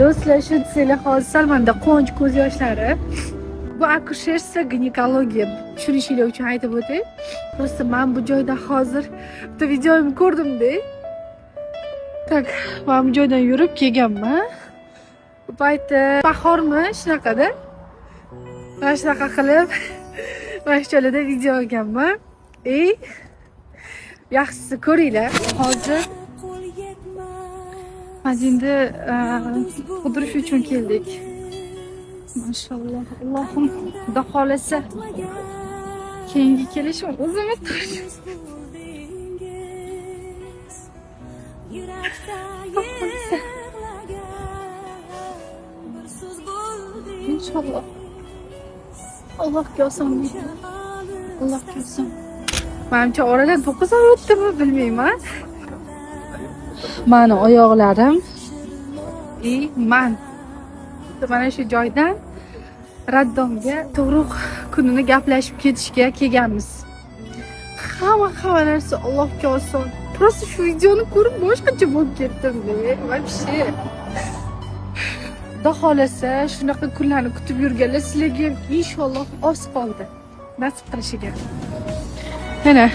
Do'stlar, shu desanglar hozir Salmonda quvonch ko'z yoshlari. Bu akusherstva ginekologiya tushunishinglar uchun aytib o'tay. Prosta men bu joyda hozir bitta videomni ko'rdim-da. Tak, men bu joydan yurib kelganman. Bu paytda bahormi shunaqada. Mana shunaqa qilib mana shu joyda video olganman. Yaxshisi ko'ringlar. Hozir Mazinde qidirish uchun keldik. Maşallah. Allohim xudo xolasa keyingi kelishim o'zimni İnşallah. Allohga oson. Allohga oson. Menimcha oradan 9 oy o'tdimi bilmayman. Mani oyoqlarim mana shu joydan raddomga tug'ruq kunini gaplashib ketishga kelganmiz. Hamma narsa Allohga oson. Prosta shu videoni ko'rib boshqacha bo'lib ketdim-da. Вообще. Xudo xolasa shunaqa kunlarni kutib yurganlar sizlarga ham inshaalloh oz qoldi. Nasib qilishiga. Mana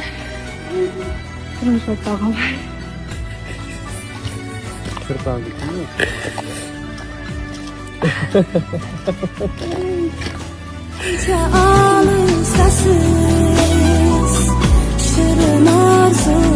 turmush o'rtog'im. Alıştasız, şirin arzu